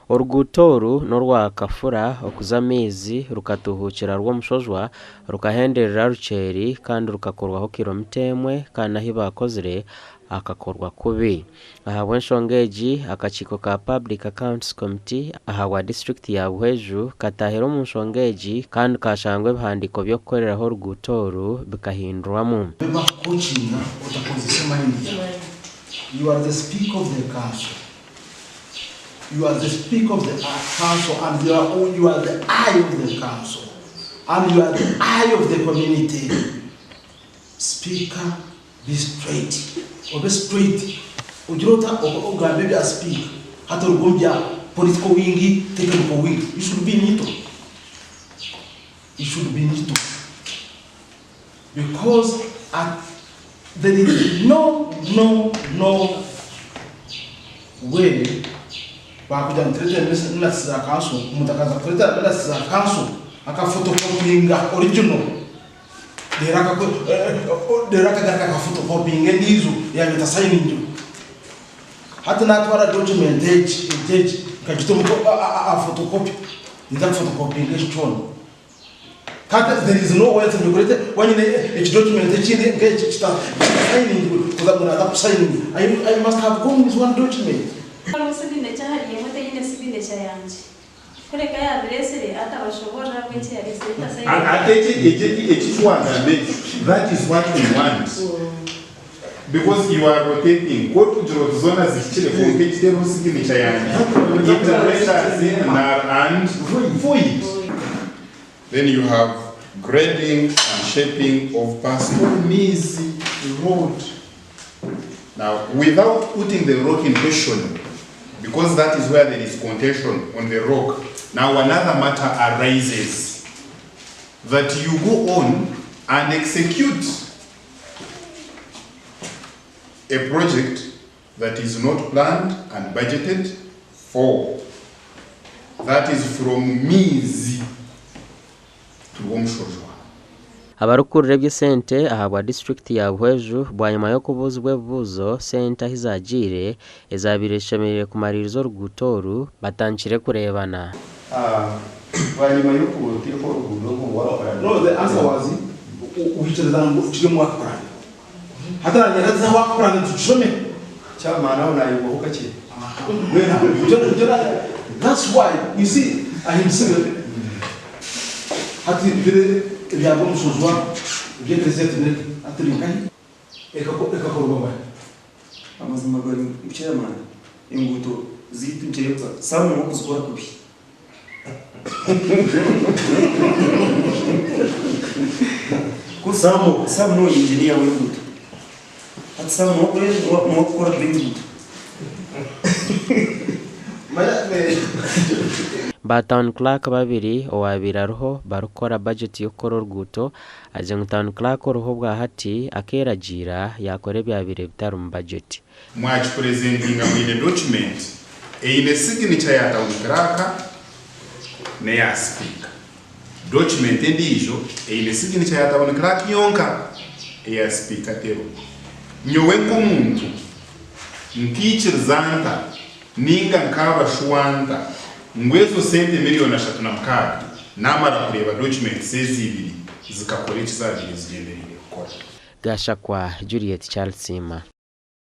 Oruguuto norwa kafura okuza amaizi rukatuhukira rw'omushojwa rukahenderera ruceeri kandi rukakorwaho kilomita emwe kandi ahi bakozire akakorwa kubi. Ahabw'enshonga egi akakiiko ka Public Accounts Committee ahabwa district ya Buhweju katahire omu nshonga egi kandi kashangwa ebihandiiko by'okukoreraho oruguuto oru bikahindurwamu. You are the speaker of the council. You are the speaker of the council, and you are the eye of the council, and you are the eye of the community. Speaker, be straight. Or be straight. Ujirota ogambe bya speak. Hata rugombya political wingi, technical wing. You should be neutral. You should be neutral. Because there is no way bakuja mtrete minutes za council mutakaza kuleta minutes za council akafotokopinga original deraka garaka photocopying ndizo yameta signing hata natwara document age kajitomko a photocopy nda photocopying strong kata there is no way to create when each document signing because I'm not signing I must have gone with one document. That is what we want. Because you are rotating. And void. Then you have grading and shaping of Pastor road. Now, without putting the rock in question, because that is where there is contention on the rock, now another matter arises that you go on and execute a project that is not planned and budgeted for. That is from Mizi to Omshojwa. Abarukurira sente ahabwa district ya Buhweju bwanyuma yo kubuzwa ebibuzo sente ahizagire ezabireshemerere kumaririza oruguuto oru batankire kurebana. Bwanyuma yo kutiriko oruguuto ngo wakora. No, the answer was uhitezana kirimo wakora. Hata nyagaza wakora ntushome. Chamana unayibo ukachi. That's why you see Ahindugire hati bire yagomusuzwa byetezete atrinkai ekakorwa amazima bari chairman enguuto zitunjepa samu okuzikora kubi kusamu no engineer w'enguuto ati samu okukora enguuto ba town clerk babiri owabira roho barukora budget yokora oruguuto aje mu town clerk roho bwa hati akeragira yakore byabire bitaro mu budget mwachi presenting amine document eine signature ya town clerk ne ya speaker document ndijo eine signature ya town clerk yonka ya speaker tero nyowe komuntu nkichirzanta ninga nkaba shwanta ngwezo sente miliyoni 3 namara kureba documents ezibiri zikakora ikizabiri zigendereye gukora. Gashakwa Juliet Charles Sima.